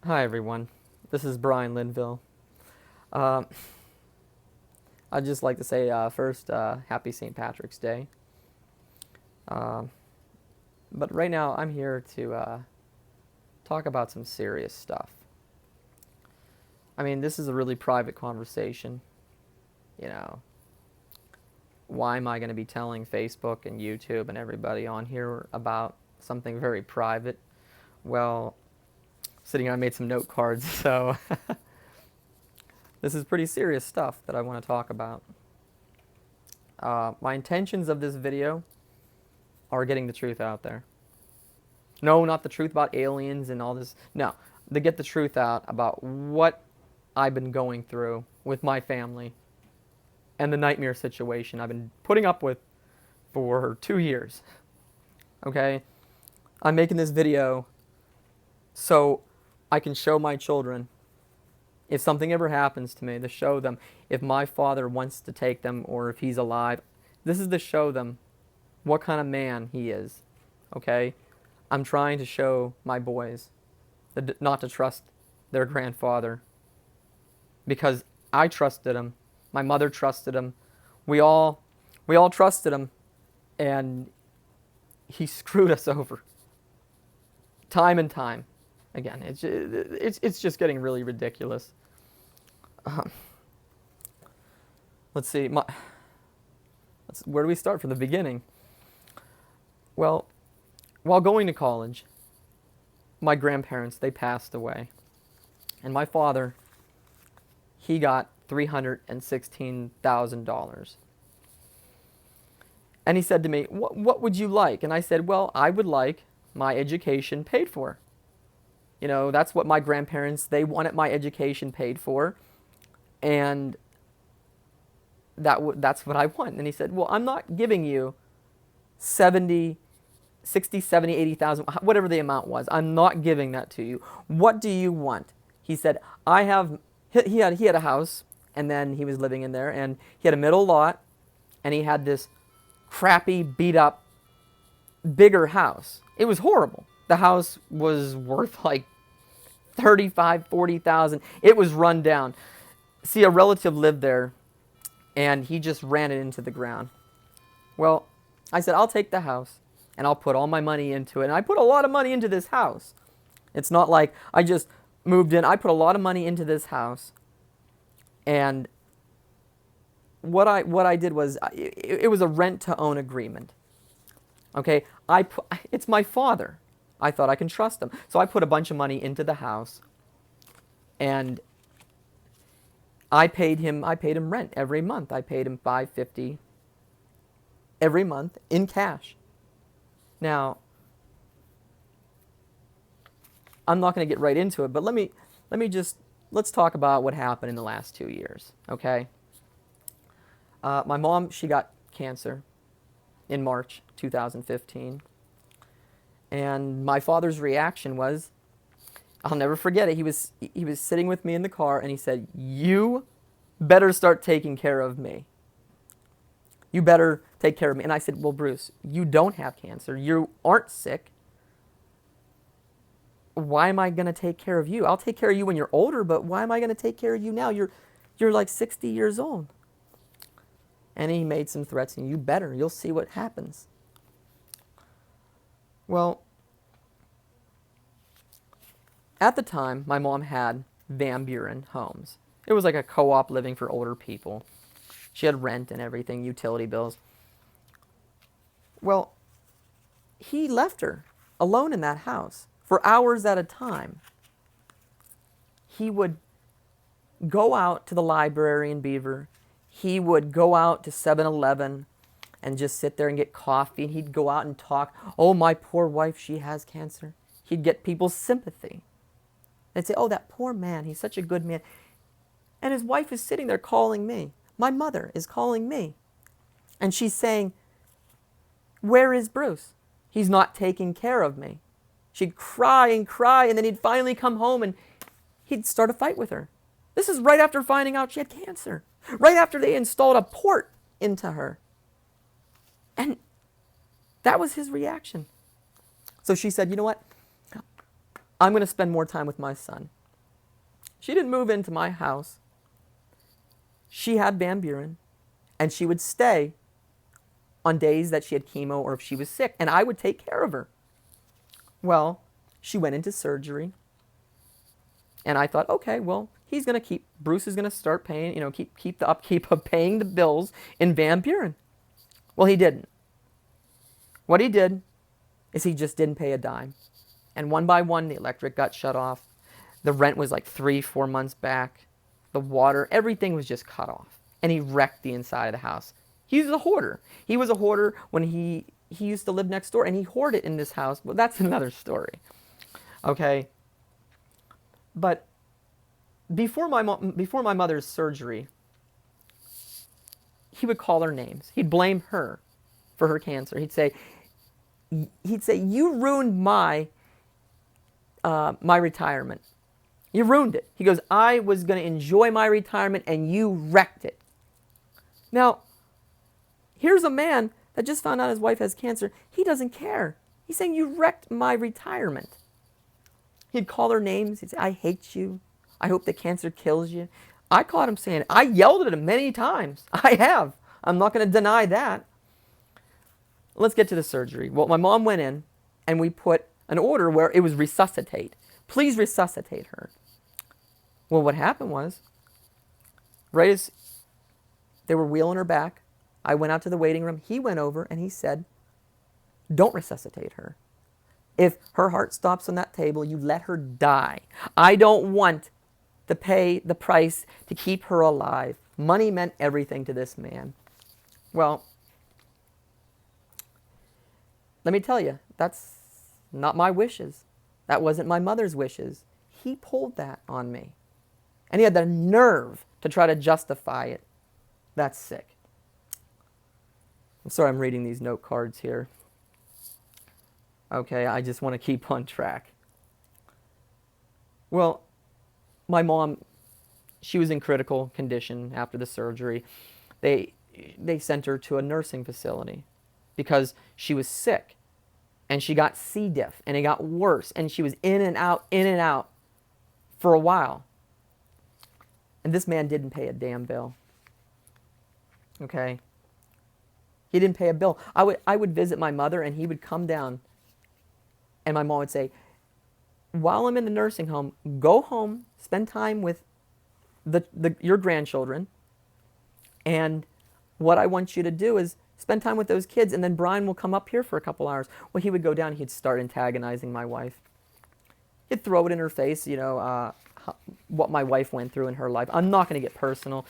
Hi everyone, this is William Linville. Uh, I'd just like to say first, happy St. Patrick's Day. Uh, but right now I'm here to talk about some serious stuff. I mean, this is a really private conversation. You know, why am I going to be telling Facebook and YouTube and everybody on here about something very private? Well, sitting here, I made some note cards, so this is pretty serious stuff that I want to talk about. My intentions of this video are getting the truth out there. No, not the truth about aliens and all this. No, to get the truth out about what I've been going through with my family and the nightmare situation I've been putting up with for 2 years. Okay? I'm making this video so I can show my children, if something ever happens to me, to show them if my father wants to take them or if he's alive. This is to show them what kind of man he is. Okay? I'm trying to show my boys not to trust their grandfather because I trusted him. My mother trusted him. We all trusted him, and he screwed us over time and time again. It's just getting really ridiculous. Um, let's see. Where do we start from the beginning? Well, while going to college, my grandparents, they passed away. And my father, he got $316,000. And he said to me, what would you like? And I said, well, I would like my education paid for. You know, that's what my grandparents, they wanted my education paid for. And that's what I want. And he said, well, I'm not giving you 60, 70, 80,000, whatever the amount was. I'm not giving that to you. What do you want? He said, he had a house, and then he was living in there, and he had a middle lot, and he had this crappy, beat up, bigger house. It was horrible. The house was worth like 35, 40,000. It was run down. See, a relative lived there, and he just ran it into the ground. Well, I said, I'll take the house, and I'll put all my money into it. And I put a lot of money into this house. It's not like I just moved in. I put a lot of money into this house. And what I did was, it was a rent-to-own agreement. Okay, it's my father. I thought I can trust him. So I put a bunch of money into the house. And I paid him rent every month. I paid him $550 every month in cash. Now, I'm not going to get right into it, but let's talk about what happened in the last 2 years, okay? My mom, she got cancer in March 2015, and my father's reaction was, I'll never forget it. He was sitting with me in the car, and he said, "You better start taking care of me. You better take care of me." And I said, well, Bruce, you don't have cancer. You aren't sick. Why am I going to take care of you? I'll take care of you when you're older, but why am I going to take care of you now? You're like 60 years old. And he made some threats, and you better. You'll see what happens. Well, at the time, my mom had Van Buren Homes. It was like a co-op living for older people. She had rent and everything, utility bills. Well, he left her alone in that house for hours at a time. He would go out to the library in Beaver. He would go out to 7-Eleven and just sit there and get coffee. And he'd go out and talk. Oh, my poor wife, she has cancer. He'd get people's sympathy. They'd say, oh, that poor man, he's such a good man. And his wife is sitting there calling me. My mother is calling me. And she's saying, where is Bruce? He's not taking care of me. She'd cry and cry, and then he'd finally come home and he'd start a fight with her. This is right after finding out she had cancer. Right after they installed a port into her. And that was his reaction. So she said, you know what? I'm going to spend more time with my son. She didn't move into my house. She had Van Buren, and she would stay on days that she had chemo or if she was sick, and I would take care of her. Well, she went into surgery, and I thought, okay, well, Bruce is going to start paying, keep the upkeep of paying the bills in Van Buren. Well, he didn't. What he did is he just didn't pay a dime. And one by one, the electric got shut off. The rent was like 3-4 months back. The water, everything was just cut off. And he wrecked the inside of the house. He was a hoarder. He was a hoarder when he used to live next door, and he hoarded in this house. Well, that's another story. Okay? But before my mother's surgery, he would call her names. He'd blame her for her cancer. He'd say, you ruined my retirement. You ruined it. He goes, I was going to enjoy my retirement and you wrecked it. Now, here's a man that just found out his wife has cancer. He doesn't care. He's saying, you wrecked my retirement. He'd call her names. He'd say, I hate you. I hope the cancer kills you. I caught him saying it. I yelled at him many times. I have. I'm not going to deny that. Let's get to the surgery. Well, my mom went in and we put an order where it was resuscitate. Please resuscitate her. Well, what happened was, right as they were wheeling her back, I went out to the waiting room. He went over and he said, don't resuscitate her. If her heart stops on that table, you let her die. I don't want to pay the price to keep her alive. Money meant everything to this man. Well, let me tell you, that's not my wishes. That wasn't my mother's wishes. He pulled that on me. And he had the nerve to try to justify it. That's sick. I'm sorry I'm reading these note cards here. Okay, I just want to keep on track. Well, my mom, she was in critical condition after the surgery. They sent her to a nursing facility because she was sick. And she got C. diff, and it got worse. And she was in and out for a while. And this man didn't pay a damn bill. Okay? He didn't pay a bill. I would visit my mother, and he would come down, and my mom would say, while I'm in the nursing home, go home, spend time with your grandchildren, and what I want you to do is spend time with those kids, and then Brian will come up here for a couple hours. Well, he would go down, he'd start antagonizing my wife. He'd throw it in her face, what my wife went through in her life. I'm not going to get personal.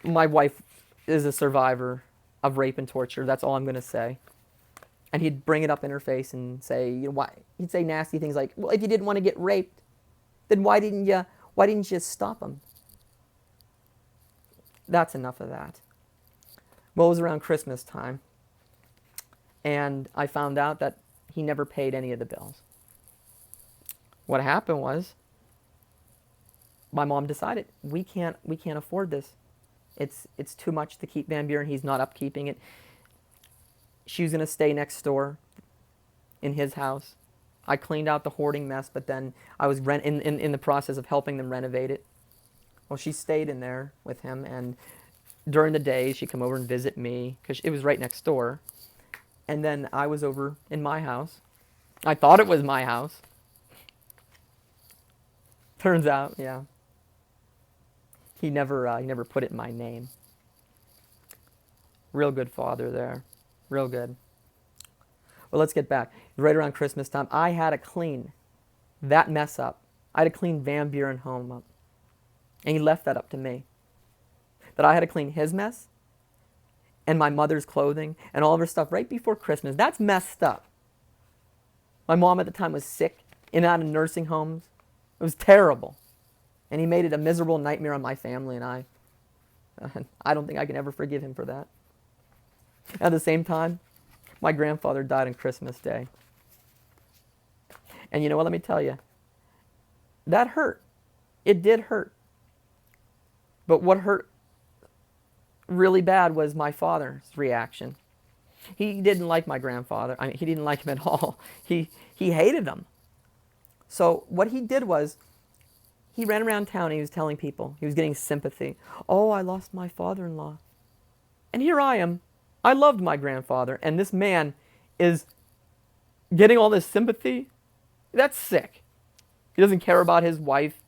My wife is a survivor of rape and torture. That's all I'm going to say. And he'd bring it up in her face and say, why? He'd say nasty things like, well, if you didn't want to get raped, then why didn't you just stop him? That's enough of that. Well, it was around Christmas time, and I found out that he never paid any of the bills. What happened was, my mom decided, we can't afford this. It's too much to keep Van Buren. He's not upkeeping it. She was going to stay next door in his house. I cleaned out the hoarding mess, but then I was in the process of helping them renovate it. Well, she stayed in there with him, and during the day, she'd come over and visit me, because it was right next door. And then I was over in my house. I thought it was my house. Turns out, yeah. He never put it in my name. Real good father there. Real good. Well, let's get back. Right around Christmas time, I had to clean that mess up. I had to clean Van Buren home up. And he left that up to me. That I had to clean his mess and my mother's clothing and all of her stuff right before Christmas. That's messed up. My mom at the time was sick, in and out of nursing homes. It was terrible. And he made it a miserable nightmare on my family and I. I don't think I can ever forgive him for that. At the same time, my grandfather died on Christmas Day. And you know what, let me tell you. That hurt. It did hurt. But what hurt really bad was my father's reaction. He didn't like my grandfather. He didn't like him at all. He hated him. So what he did was, he ran around town and he was telling people, he was getting sympathy. Oh, I lost my father-in-law. And here I am. I loved my grandfather, and this man is getting all this sympathy. That's sick. He doesn't care about his wife.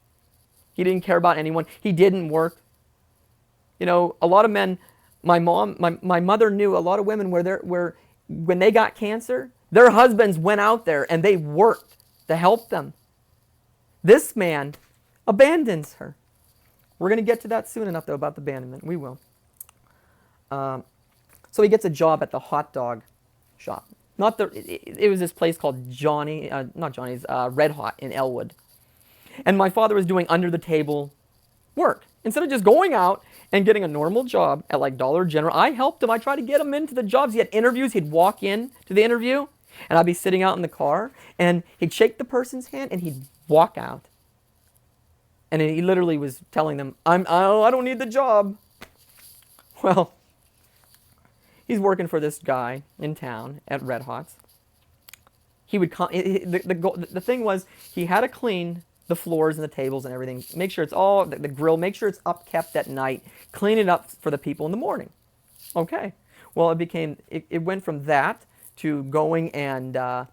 He didn't care about anyone. He didn't work. You know, a lot of men, my mother knew a lot of women where when they got cancer, their husbands went out there and they worked to help them. This man abandons her. We're going to get to that soon enough, though, about the abandonment. We will. So he gets a job at the hot dog shop. It was this place called not Johnny's, Red Hot in Elwood. And my father was doing under-the-table work. Instead of just going out and getting a normal job at like Dollar General, I helped him. I tried to get him into the jobs. He had interviews. He'd walk in to the interview, and I'd be sitting out in the car, and he'd shake the person's hand, and he'd walk out. And he literally was telling them, I don't need the job. Well, he's working for this guy in town at Red Hot's. He would the thing was, he had to clean the floors and the tables and everything. Make sure it's all, the grill, make sure it's upkept at night. Clean it up for the people in the morning. Okay. Well, it went from that to going in the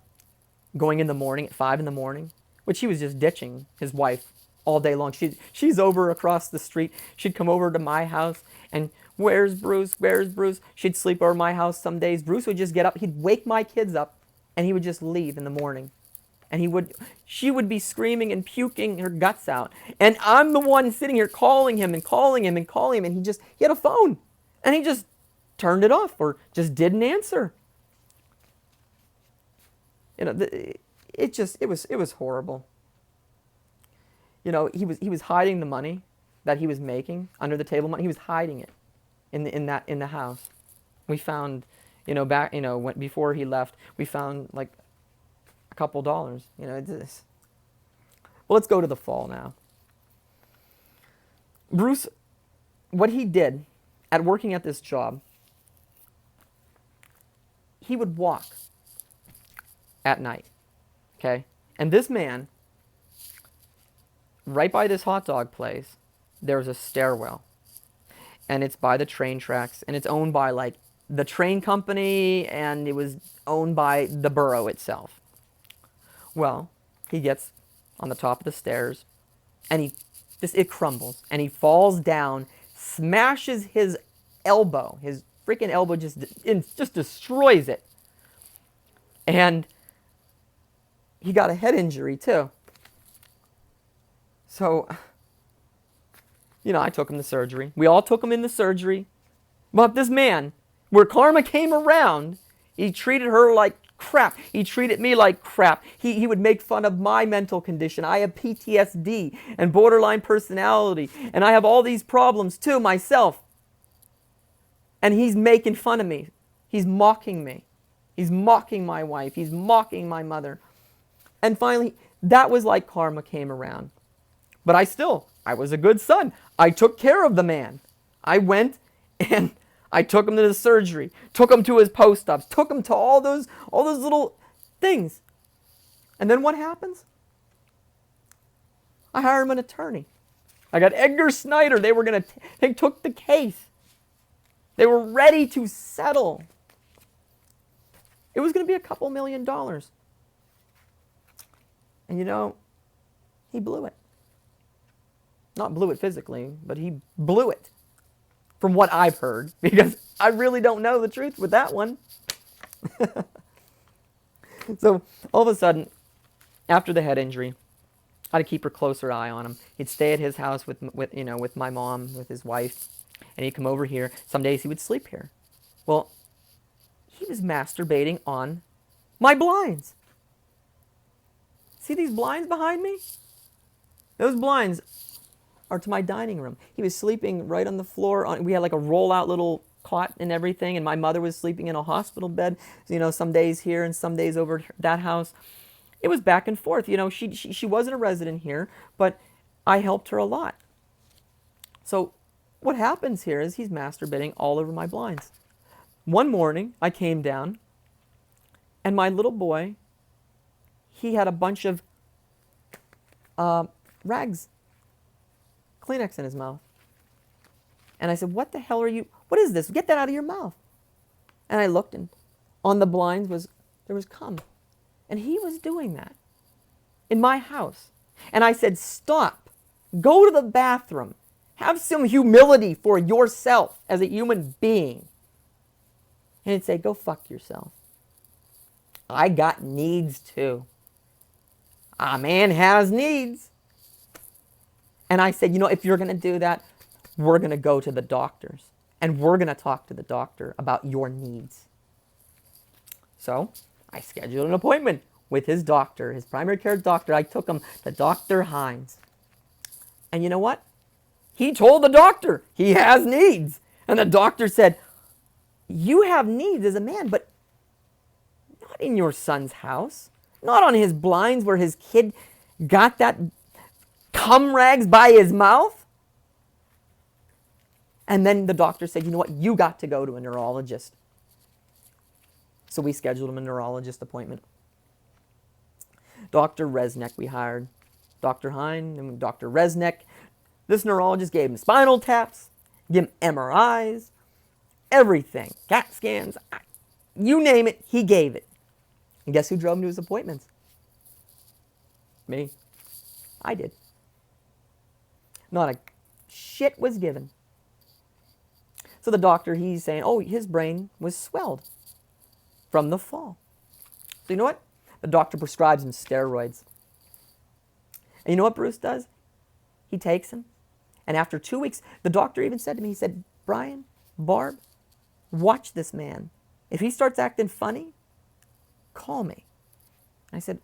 morning at 5 in the morning, which he was just ditching his wife all day long. She's over across the street. She'd come over to my house and, where's Bruce? Where's Bruce? She'd sleep over my house some days. Bruce would just get up. He'd wake my kids up, and he would just leave in the morning. And she would be screaming and puking her guts out. And I'm the one sitting here calling him and calling him and calling him. And he had a phone. And he just turned it off or just didn't answer. You know, it was horrible. You know, he was hiding the money that he was making, under the table money. He was hiding it in the house. We found, before he left, we found like a couple dollars. You know, well, let's go to the fall now. Bruce, what he did at working at this job, he would walk at night, okay? And this man, right by this hot dog place, there's a stairwell. And it's by the train tracks, and it's owned by like the train company, and it was owned by the borough itself. Well, he gets on the top of the stairs, and it crumbles, and he falls down, smashes his elbow, his freaking elbow just destroys it. And he got a head injury too. So, I took him to surgery. We all took him into surgery. But this man, where karma came around, he treated her like crap. He treated me like crap. He would make fun of my mental condition. I have PTSD and borderline personality. And I have all these problems too myself. And he's making fun of me. He's mocking me. He's mocking my wife. He's mocking my mother. And finally, that was like karma came around. But I was a good son. I took care of the man. I went and I took him to the surgery, took him to his post-ups, took him to all those little things. And then what happens? I hired him an attorney. I got Edgar Snyder. They took the case. They were ready to settle. It was going to be a couple $1 million. And he blew it. Not blew it physically, but he blew it. From what I've heard, because I really don't know the truth with that one. So all of a sudden, after the head injury, I had to keep a closer eye on him. He'd stay at his house with my mom, with his wife, and he'd come over here. Some days he would sleep here. Well, he was masturbating on my blinds. See these blinds behind me? Those blinds are to my dining room. He was sleeping right on the floor. We had like a roll-out little cot and everything, and my mother was sleeping in a hospital bed, some days here and some days over at that house. It was back and forth. She wasn't a resident here, but I helped her a lot. So what happens here is he's masturbating all over my blinds. One morning, I came down, and my little boy, he had a bunch of rags, Kleenex in his mouth. And I said, what the hell what is this? Get that out of your mouth. And I looked, and on the blinds there was cum. And he was doing that in my house. And I said, stop. Go to the bathroom. Have some humility for yourself as a human being. And he'd say, go fuck yourself. I got needs too. A man has needs. And I said, if you're going to do that, we're going to go to the doctors. And we're going to talk to the doctor about your needs. So I scheduled an appointment with his doctor, his primary care doctor. I took him to Dr. Hines. And you know what? He told the doctor he has needs. And the doctor said, you have needs as a man, but not in your son's house. Not on his blinds where his kid got that cum rags by his mouth. And then the doctor said, you know what? You got to go to a neurologist. So we scheduled him a neurologist appointment. Dr. Resnick we hired. Dr. Hine and Dr. Resnick. This neurologist gave him spinal taps, gave him MRIs, everything, CAT scans, you name it, he gave it. And guess who drove him to his appointments? Me. I did. Not a shit was given. So the doctor, he's saying, oh, his brain was swelled from the fall. So you know what? The doctor prescribes him steroids. And you know what Bruce does? He takes them. And after 2 weeks, the doctor even said to me, he said, Brian, Barb, watch this man. If he starts acting funny, call me. I said,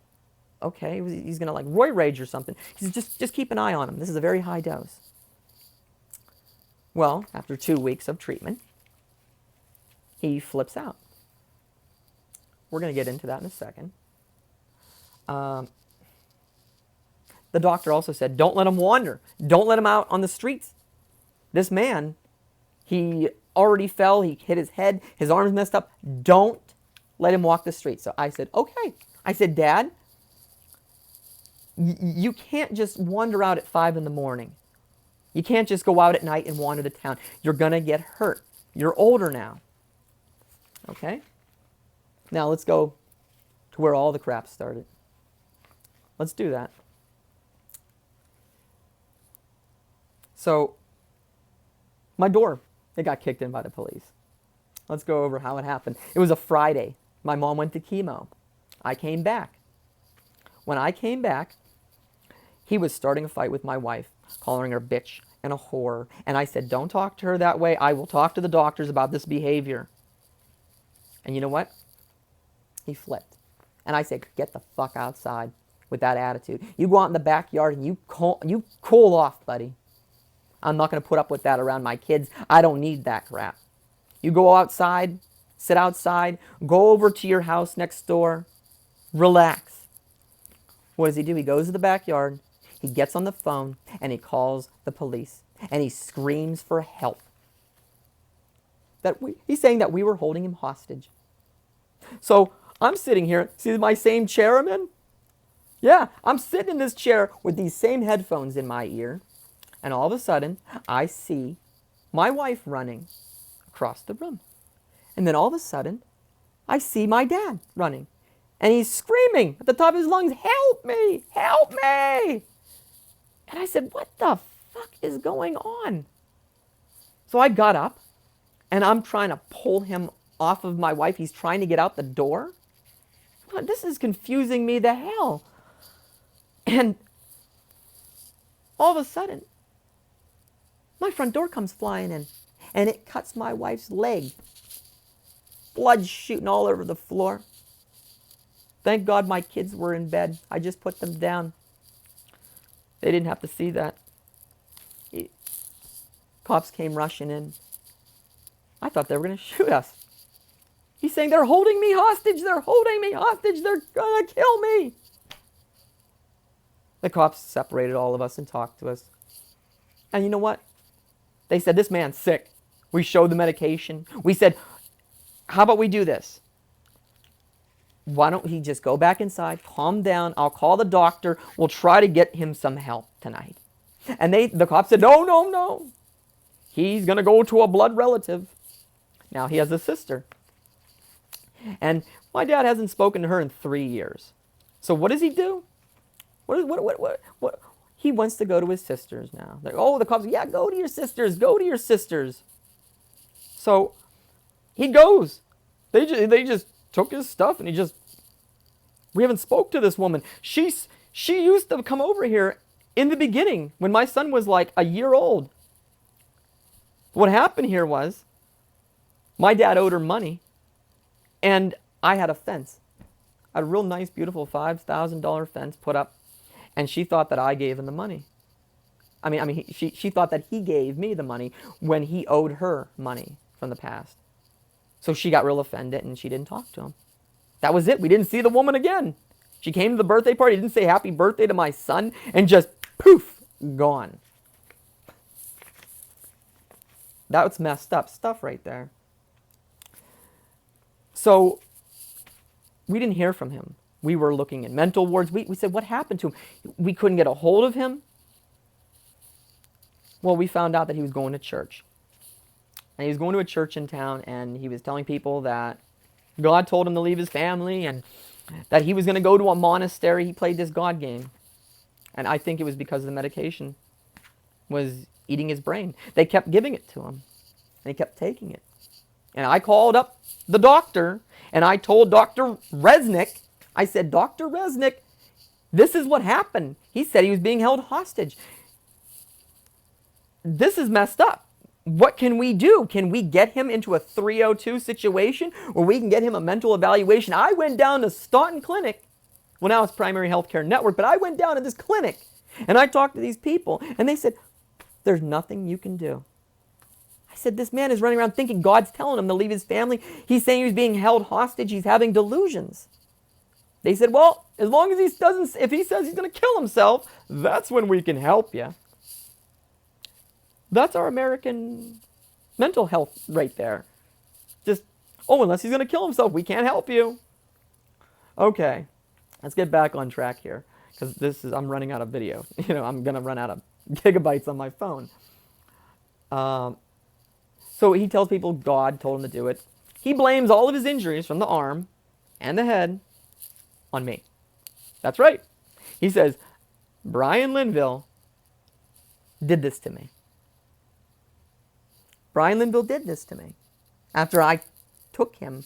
okay, he's going to like roid rage or something. He said, just keep an eye on him. This is a very high dose. Well, after 2 weeks of treatment, he flips out. We're going to get into that in a second. The doctor also said, don't let him wander. Don't let him out on the streets. This man, he already fell. He hit his head. His arm's messed up. Don't let him walk the streets. So I said, okay. I said, Dad, you can't just wander out at 5 in the morning. You can't just go out at night and wander the town. You're going to get hurt. You're older now. Okay? Now let's go to where all the crap started. Let's do that. So, my door, it got kicked in by the police. Let's go over how it happened. It was a Friday. My mom went to chemo. I came back. When I came back, he was starting a fight with my wife, calling her bitch and a whore. And I said, don't talk to her that way. I will talk to the doctors about this behavior. And you know what? He flipped. And I said, get the fuck outside with that attitude. You go out in the backyard and you cool off, buddy. I'm not going to put up with that around my kids. I don't need that crap. You go outside, sit outside, go over to your house next door, relax. What does he do? He goes to the backyard, he gets on the phone, and he calls the police. And he screams for help. He's saying that we were holding him hostage. So I'm sitting here, see my same chair I'm in? Yeah, I'm sitting in this chair with these same headphones in my ear. And all of a sudden, I see my wife running across the room. And then all of a sudden, I see my dad running. And he's screaming at the top of his lungs, help me, help me. And I said, what the fuck is going on? So I got up, and I'm trying to pull him off of my wife. He's trying to get out the door. God, this is confusing me the hell. And all of a sudden, my front door comes flying in, and it cuts my wife's leg. Blood shooting all over the floor. Thank God my kids were in bed. I just put them down. They didn't have to see that. Cops came rushing in. I thought they were going to shoot us. He's saying, they're holding me hostage. They're holding me hostage. They're going to kill me. The cops separated all of us and talked to us. And you know what? They said, this man's sick. We showed the medication. We said, how about we do this? why don't he just go back inside, calm down, I'll call the doctor, we'll try to get him some help tonight. And the cop said, no, no, no. He's going to go to a blood relative. Now he has a sister. And my dad hasn't spoken to her in 3 years. So what does he do? What? He wants to go to his sisters now. Oh, the cops, yeah, go to your sisters, go to your sisters. So he goes. They just took his stuff and we haven't spoke to this woman. She used to come over here in the beginning when my son was like a year old. What happened here was my dad owed her money and I had a fence. I had a real nice, beautiful $5,000 fence put up, and she thought that I gave him the money. She thought that he gave me the money when he owed her money from the past. So she got real offended and she didn't talk to him. That was it. We didn't see the woman again. She came to the birthday party, didn't say happy birthday to my son, and just poof, gone. That's messed up stuff right there. So we didn't hear from him. We were looking in mental wards. We said, what happened to him? We couldn't get a hold of him. Well, we found out that he was going to church. And he was going to a church in town, and he was telling people that God told him to leave his family and that he was going to go to a monastery. He played this God game. And I think it was because the medication was eating his brain. They kept giving it to him, and he kept taking it. And I called up the doctor, and I told Dr. Resnick, I said, Dr. Resnick, this is what happened. He said he was being held hostage. This is messed up. What can we do? Can we get him into a 302 situation where we can get him a mental evaluation? I went down to Staunton Clinic. Well, now it's Primary Healthcare Network, but I went down to this clinic and I talked to these people and they said, there's nothing you can do. I said, this man is running around thinking God's telling him to leave his family. He's saying he's being held hostage. He's having delusions. They said, well, as long as if he says he's going to kill himself, that's when we can help you. That's our American mental health right there. Just, unless he's going to kill himself, we can't help you. Okay, let's get back on track here, because I'm running out of video. I'm going to run out of gigabytes on my phone. So he tells people God told him to do it. He blames all of his injuries from the arm and the head on me. That's right. He says, Brian Linville did this to me. Brian Linville did this to me after I took him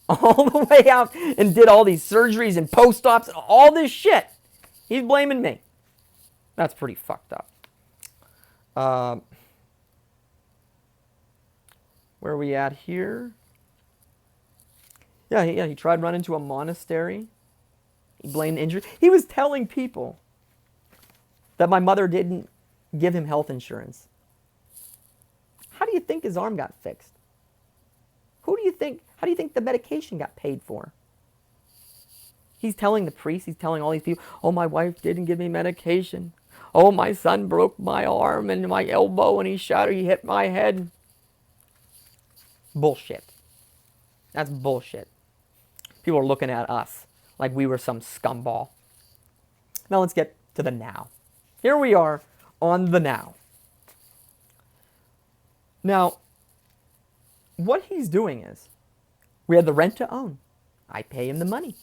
all the way out and did all these surgeries and post-ops and all this shit. He's blaming me. That's pretty fucked up. Where are we at here? Yeah, he tried running to a monastery. He blamed injury. He was telling people that my mother didn't give him health insurance. How do you think his arm got fixed? How do you think the medication got paid for? He's telling the priest, he's telling all these people, oh, my wife didn't give me medication. Oh, my son broke my arm and my elbow and he hit my head. Bullshit. That's bullshit. People are looking at us like we were some scumball. Now let's get to the now. Here we are on the now. Now, what he's doing is, we have the rent to own. I pay him the money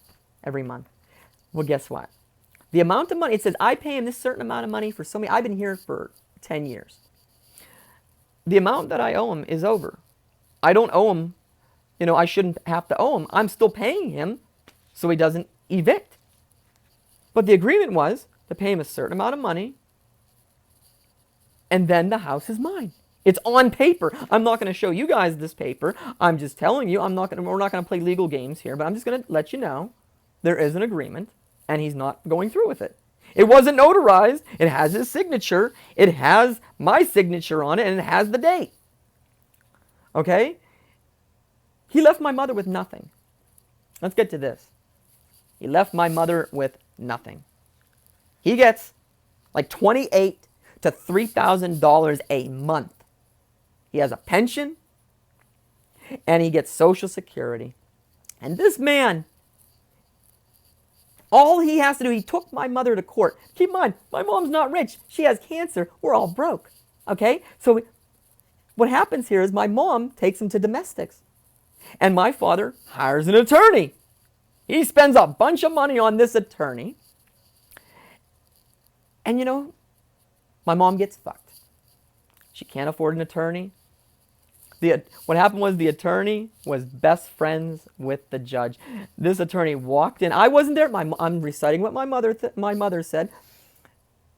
every month. Well, guess what? The amount of money, it says I pay him this certain amount of money for so many, I've been here for 10 years. The amount that I owe him is over. I don't owe him, I shouldn't have to owe him. I'm still paying him so he doesn't evict. But the agreement was to pay him a certain amount of money and then the house is mine. It's on paper. I'm not going to show you guys this paper. I'm just telling you, we're not going to play legal games here, but I'm just going to let you know there is an agreement and he's not going through with it. It wasn't notarized. It has his signature. It has my signature on it and it has the date. Okay? He left my mother with nothing. Let's get to this. He left my mother with nothing. He gets like $2,800 to $3,000 a month. He has a pension, and he gets Social Security. And this man, all he has to do, he took my mother to court. Keep in mind, my mom's not rich. She has cancer. We're all broke. Okay? So what happens here is my mom takes him to domestics. And my father hires an attorney. He spends a bunch of money on this attorney. And you know, my mom gets fucked. She can't afford an attorney. What happened was the attorney was best friends with the judge. This attorney walked in. I wasn't there. I'm reciting what my mother said.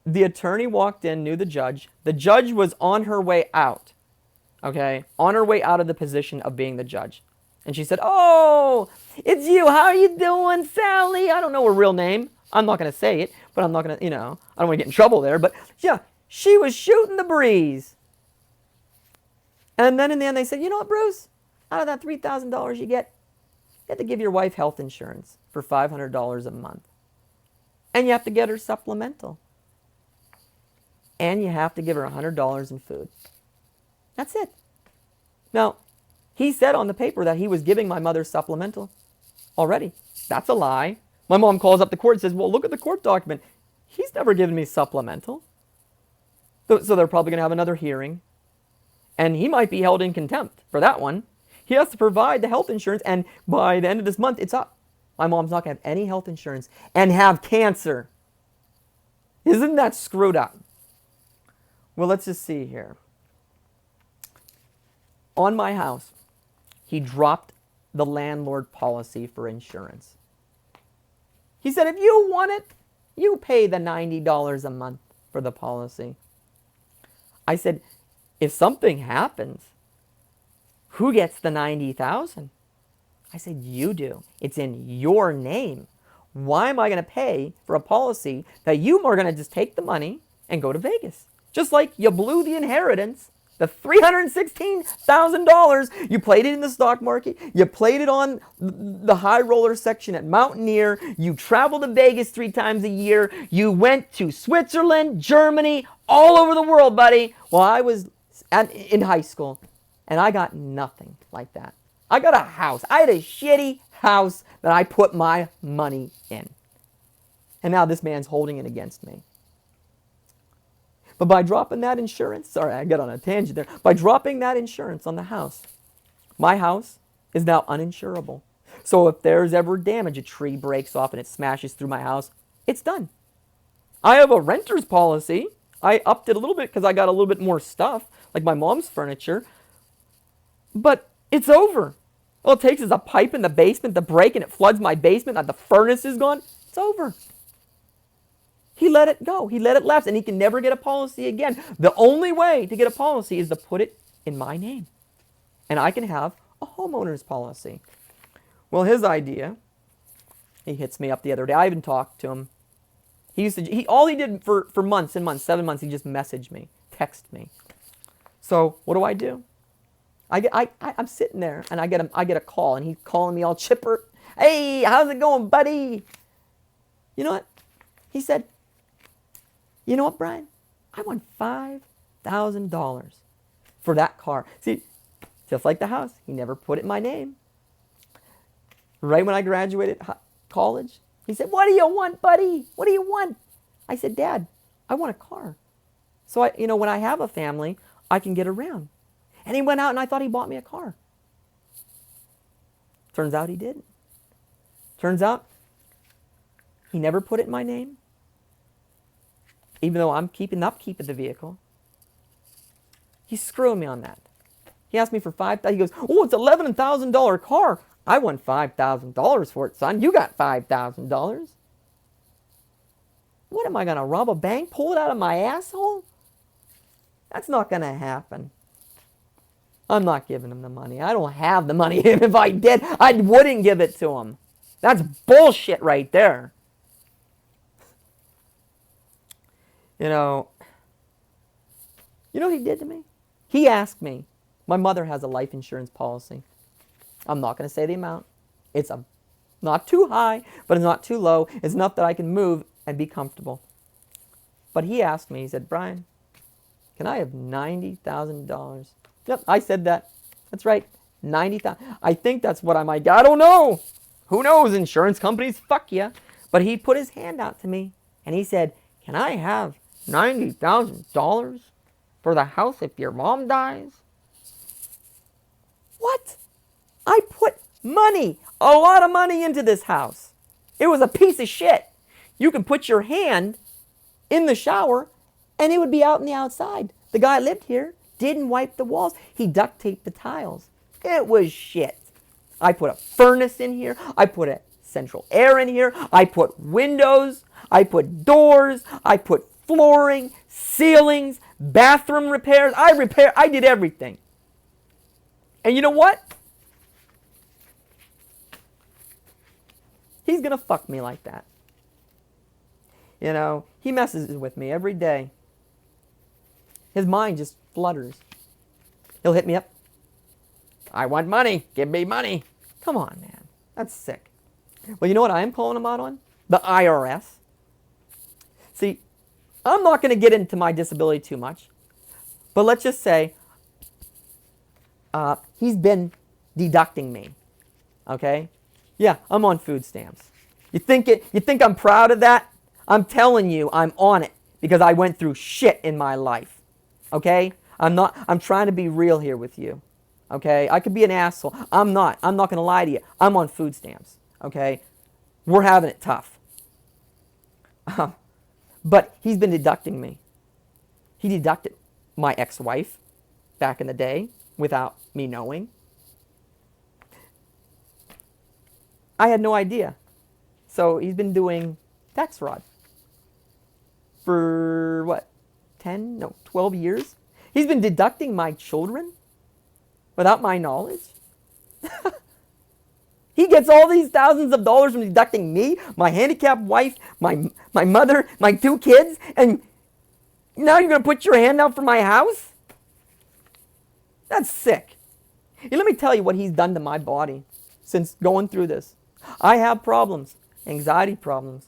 The attorney walked in, knew the judge. The judge was on her way out. Okay? On her way out of the position of being the judge. And she said, "Oh, it's you. How are you doing, Sally?" I don't know her real name. I'm not going to say it, but I'm not going to, I don't want to get in trouble there. But yeah, she was shooting the breeze. And then in the end, they said, "You know what, Bruce? Out of that $3,000 you get, you have to give your wife health insurance for $500 a month. And you have to get her supplemental. And you have to give her $100 in food." That's it. Now, he said on the paper that he was giving my mother supplemental already. That's a lie. My mom calls up the court and says, "Well, look at the court document. He's never given me supplemental." So they're probably going to have another hearing. And he might be held in contempt for that one. He has to provide the health insurance, and by the end of this month, it's up. My mom's not going to have any health insurance and have cancer. Isn't that screwed up? Well, let's just see here. On my house, he dropped the landlord policy for insurance. He said, "If you want it, you pay the $90 a month for the policy." I said, "If something happens, who gets the $90,000? I said, "You do. It's in your name. Why am I going to pay for a policy that you are going to just take the money and go to Vegas? Just like you blew the inheritance, the $316,000, you played it in the stock market, you played it on the high roller section at Mountaineer, you traveled to Vegas 3 times a year, you went to Switzerland, Germany, all over the world, buddy." Well, I was in high school, and I got nothing like that. I got a house. I had a shitty house that I put my money in. And now this man's holding it against me. But by dropping that insurance, sorry, I got on a tangent there. By dropping that insurance on the house, my house is now uninsurable. So if there's ever damage, a tree breaks off and it smashes through my house, it's done. I have a renter's policy. I upped it a little bit because I got a little bit more stuff, like my mom's furniture. But it's over. All it takes is a pipe in the basement to break and it floods my basement and the furnace is gone. It's over. He let it go. He let it lapse, and he can never get a policy again. The only way to get a policy is to put it in my name. And I can have a homeowner's policy. Well, his idea, he hits me up the other day. I even talked to him. All he did for months and months, 7 months, he just messaged me, text me. So what do? I'm sitting there, and I get a call, and he's calling me all chipper. "Hey, how's it going, buddy?" You know what? He said, "You know what, Brian? I want $5,000 for that car." See, just like the house, he never put it in my name. Right when I graduated college, he said, "What do you want, buddy? What do you want?" I said, "Dad, I want a car. So when I have a family, I can get around." And he went out and I thought he bought me a car. Turns out he didn't. Turns out he never put it in my name. Even though I'm keeping the upkeep of the vehicle. He's screwing me on that. He asked me for $5,000. He goes, "Oh, it's $11,000 car. I want $5,000 for it, son. You got $5,000. What am I going to rob a bank? Pull it out of my asshole? That's not going to happen. I'm not giving him the money. I don't have the money. If I did, I wouldn't give it to him. That's bullshit right there. You know what he did to me? He asked me. My mother has a life insurance policy. I'm not going to say the amount. It's not too high, but it's not too low. It's enough that I can move and be comfortable. But he asked me, he said, "Brian, can I have $90,000? Yep, I said that. That's right, $90,000. I think that's what I might get. I don't know. Who knows? Insurance companies, fuck ya. But he put his hand out to me and he said, can I have $90,000 for the house if your mom dies? What? I put money, a lot of money into this house. It was a piece of shit. You can put your hand in the shower and it would be out in the outside. The guy lived here, didn't wipe the walls. He duct taped the tiles. It was shit. I put a furnace in here. I put a central air in here. I put windows. I put doors. I put flooring, ceilings, bathroom repairs. I did everything. And you know what? He's going to fuck me like that. You know, he messes with me every day. His mind just flutters. He'll hit me up. I want money. Give me money. Come on, man. That's sick. Well, you know what I am calling him out on? The IRS. See, I'm not going to get into my disability too much. But let's just say he's been deducting me. Okay? Yeah, I'm on food stamps. You think I'm proud of that? I'm telling you, I'm on it because I went through shit in my life. Okay? I'm trying to be real here with you. Okay? I could be an asshole. I'm not going to lie to you. I'm on food stamps. Okay? We're having it tough. But he's been deducting me. He deducted my ex-wife back in the day without me knowing. I had no idea. So he's been doing tax fraud for what? 12 years? He's been deducting my children without my knowledge. He gets all these thousands of dollars from deducting me, my handicapped wife, my mother, my 2 kids, and now you're going to put your hand out for my house? That's sick. And let me tell you what he's done to my body since going through this. I have problems, anxiety problems.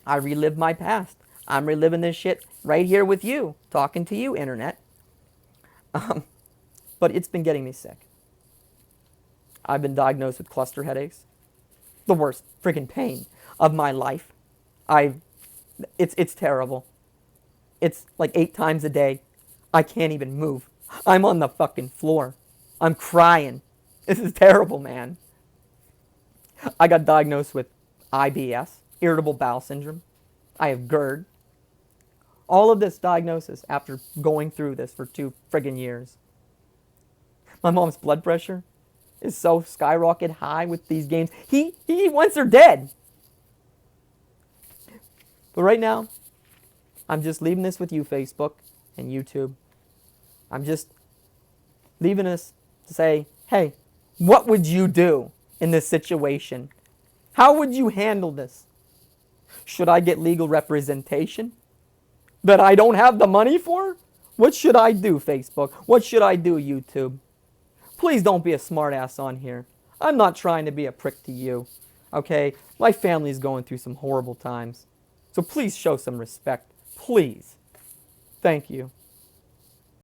I relive my past. I'm reliving this shit right here with you, talking to you, internet. But it's been getting me sick. I've been diagnosed with cluster headaches. The worst freaking pain of my life. It's terrible. It's like 8 times a day. I can't even move. I'm on the fucking floor. I'm crying. This is terrible, man. I got diagnosed with IBS, irritable bowel syndrome. I have GERD. All of this diagnosis after going through this for 2 friggin' years. My mom's blood pressure is so skyrocket high with these games. He wants her dead. But right now, I'm just leaving this with you, Facebook and YouTube. I'm just leaving this to say, hey, what would you do in this situation? How would you handle this? Should I get legal representation that I don't have the money for? What should I do, Facebook? What should I do, YouTube? Please don't be a smartass on here. I'm not trying to be a prick to you, okay? My family's going through some horrible times. So please show some respect. Please. Thank you.